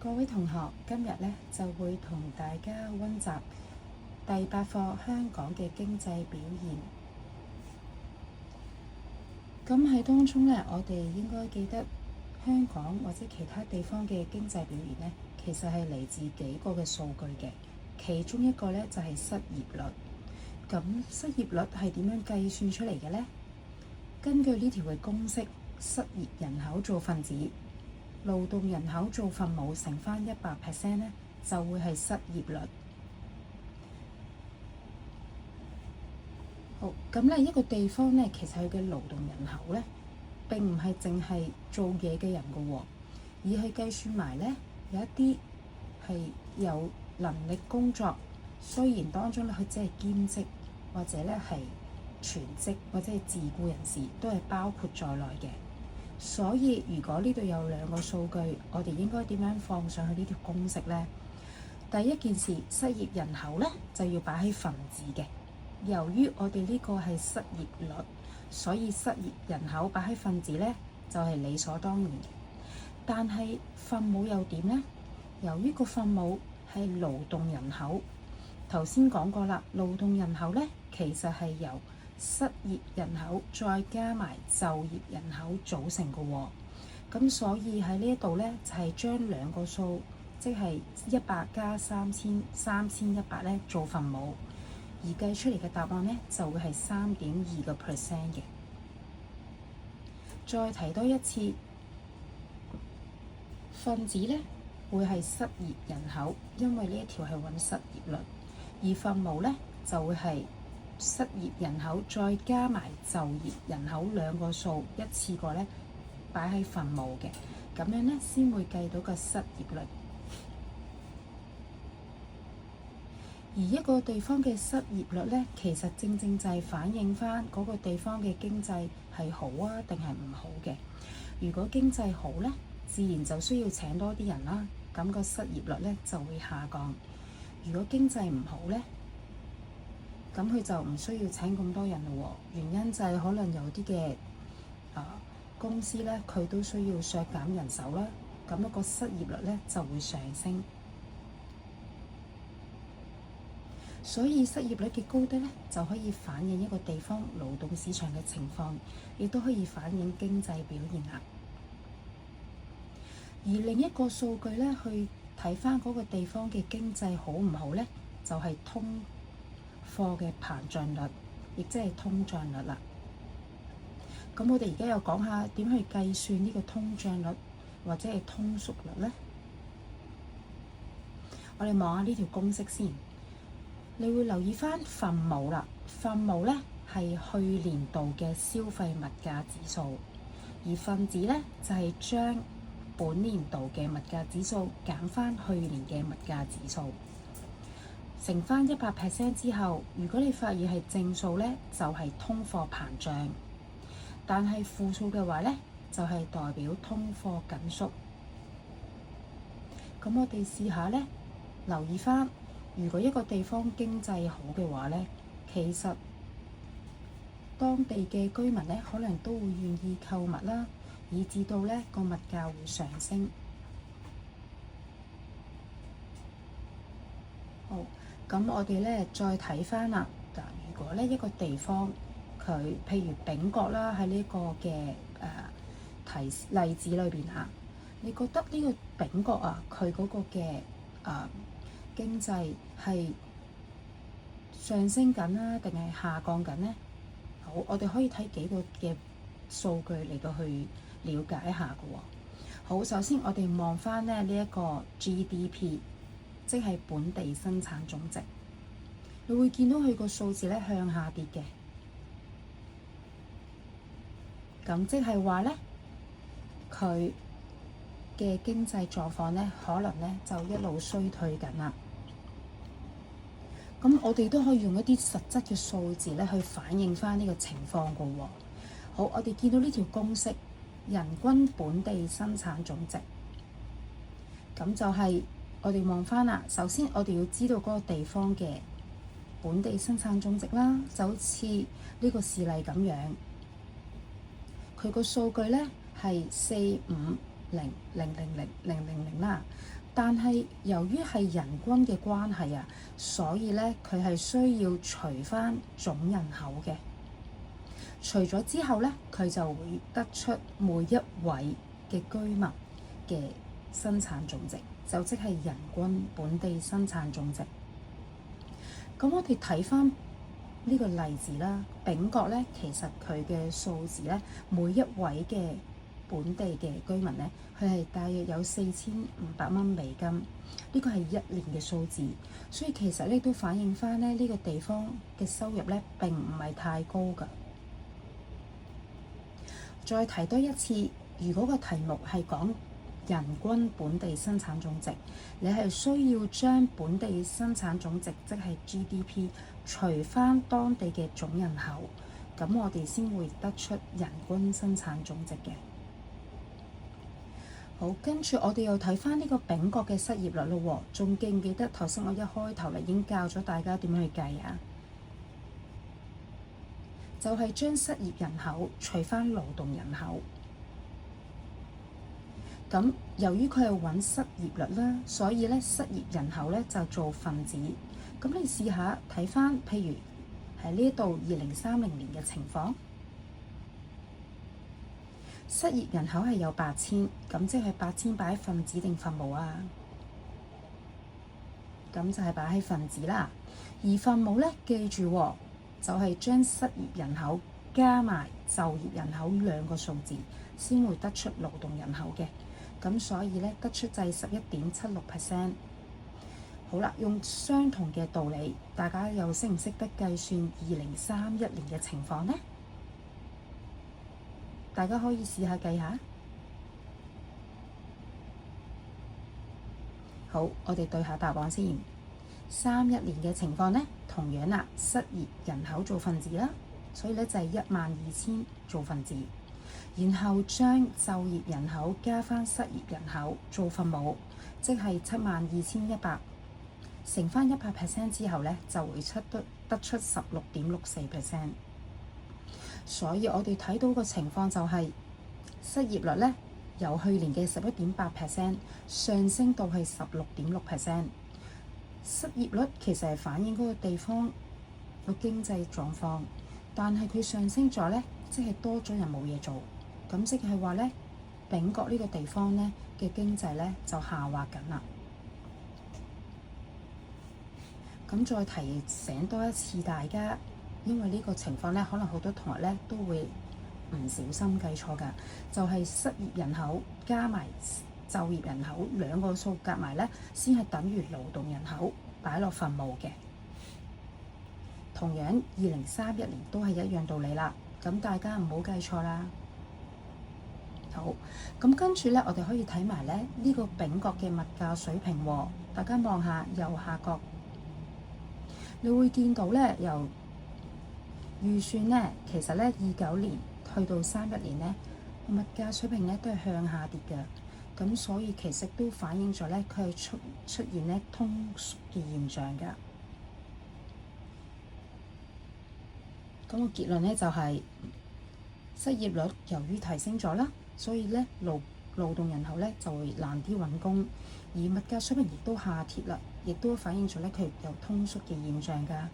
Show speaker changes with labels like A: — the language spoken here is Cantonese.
A: 各位同學，今日呢就會同大家溫習第8課香港嘅經濟表現。咁喺當中呢，我哋應該記得香港或者其他地方嘅經濟表現呢，其實係嚟自幾個嘅數據嘅。其中一個呢就係失業率。咁失業率係點樣計算出嚟嘅呢？根據呢條嘅公式，失業人口做分子，勞動人口做分母乘翻100%呢，就會係失業率。好，咁呢一個地方呢，其實佢嘅勞動人口呢，並唔係淨係做嘢嘅人㗎喎，而係計算埋呢有一啲係有能力工作，雖然當中呢佢只係兼職或者呢係全職或者係自僱人士，都係包括在內嘅。所以如果呢度有兩個數據，我哋應該點樣放上去呢條公式呢？第一件事，失業人口呢就要擺喺分子嘅。由於我哋呢個係失業率，所以失業人口擺喺分子呢就係理所當然嘅。但係分母又點呢？由於個分母係勞動人口，頭先講過啦，勞動人口呢其實係由失業人口再加埋就業人口組成嘅喎。咁所以喺呢一度呢，就係將兩個數，即係100加3100呢做分母，而計出嚟嘅答案呢就會係3.2%嘅。再提多一次，分子呢會係失業人口，因為呢一條係揾失業率，而分母呢就會係失業人口再加埋就業人口兩個數一次過呢擺喺分母嘅，咁樣呢先會計到個失業率。而一個地方嘅失業率呢，其實正正就係反映翻嗰個地方嘅經濟係好啊定係唔好嘅。如果經濟好呢，自然就需要請多啲人啦，咁個失業率呢就會下降。如果經濟唔好呢，咁佢就唔需要請咁多人咯喎。原因就係可能有啲嘅公司呢，佢都需要削減人手啦，咁一個失業率呢就會上升。所以失業率嘅高低呢，就可以反映一個地方勞動市場嘅情況，亦都可以反映經濟表現啦。而另一個數據呢，去睇返嗰個地方嘅經濟好唔好呢，就係通貨嘅膨脹率，亦即係通脹率啦。咁我哋而家又講下點去計算呢個通脹率或者係通縮率呢？我哋望下呢條公式先。你會留意翻分母啦，分母呢係去年度嘅消費物價指數，而分子呢就係將本年度嘅物價指數減翻去年嘅物價指數，乘翻100% 之後，如果你發現係正數呢，就係通貨膨脹，但係負數嘅話呢，就係代表通貨緊縮。咁我哋試下呢，留意翻。如果一個地方經濟好嘅話呢，其實當地嘅居民呢，可能都會願意購物啦，以至到呢個物價會上升。好，咁我哋呢再睇翻啦。嗱，如果呢一個地方佢譬如丙角啦，喺呢個嘅例子裏邊啊，你覺得呢個丙角啊，佢嗰個嘅經濟係上升緊啦，定係下降緊呢？好，我哋可以睇幾個嘅數據嚟到去了解一下嘅喎。好，首先我哋望翻呢一個 GDP， 即係本地生產總值，你會見到佢個數字咧向下跌嘅。咁即係話呢，佢嘅經濟狀況呢，可能呢就一路衰退緊啦。咁我哋都可以用一啲實質嘅數字咧去反映翻呢個情況㗎喎。好，我哋見到呢條公式，人均本地生產總值，咁就係我哋望翻啦。首先我哋要知道嗰個地方嘅本地生產總值啦，就好似呢個事例咁樣，佢個數據咧係4500000啦。但係由於係人均嘅關係啊，所以咧佢係需要除返總人口嘅。除咗之後咧，佢就會得出每一位嘅居民嘅生產總值，就即係人均本地生產總值。咁我哋睇返呢個例子啦，丙國咧其實佢嘅數字咧，每一位嘅本地嘅居民咧，佢係大約有4500蚊美金，呢個係一年嘅數字，所以其實咧都反映翻咧呢個地方嘅收入咧並唔係太高㗎。再提多一次，如果個題目係講人均本地生產總值，你係需要將本地生產總值即係 GDP 除翻當地嘅總人口，咁我哋先會得出人均生產總值嘅。好，跟住我哋又睇翻呢個丙國嘅失業率咯，仲記唔記得頭先我一開頭已經教咗大家點樣去計啊？就係將失業人口除翻勞動人口。咁由於佢係揾失業率啦，所以咧失業人口咧就做分子。咁你試下睇翻，譬如喺呢度2030年嘅情況，失業人口係有8000，咁即係8000擺喺分子定分母啊？咁就係擺喺分子啦。而分母咧，記住喎，就係將失業人口加埋就業人口兩個數字，先會得出勞動人口嘅。咁所以咧，得出就係11.76%。好啦，用相同嘅道理，大家又識唔識得計算2031年嘅情況呢？大家可以試下計下。好，我哋對下答案先。31年嘅情況呢，同樣啦，失業人口做分子啦，所以咧就係12000做分子，然後將就業人口加翻失業人口做分母，即係72100，乘翻100% 之後咧，就會得出16.64%。所以我哋睇到個情況就係失業率咧，由去年嘅11.8% 上升到係16.6%。失業率其實係反映嗰個地方個經濟狀況，但係佢上升咗咧，即係多咗人冇嘢做，咁即係話咧，丙國呢個地方咧嘅經濟咧就下滑緊啦。咁再提醒多一次大家，因為呢個情況咧，可能好多同學咧都會唔小心計錯㗎，就係失業人口加埋就業人口兩個數夾埋咧，先係等於勞動人口擺落分母嘅。同樣2031年都係一樣道理啦，咁大家唔好計錯啦。好，咁跟住咧，我哋可以睇埋咧呢個丙國嘅物價水平喎。大家望下右下角，你會見到咧，由預算咧，其實咧29年去到31年咧，物價水平咧都係向下跌嘅。咁所以其實都反映咗咧，佢係出現咧通縮嘅現象㗎。咁個結論咧就係失業率由於提升咗啦，所以咧勞動人口咧就會難啲揾工，而物價水平亦都下跌啦，亦都反映咗咧佢有通縮嘅現象㗎。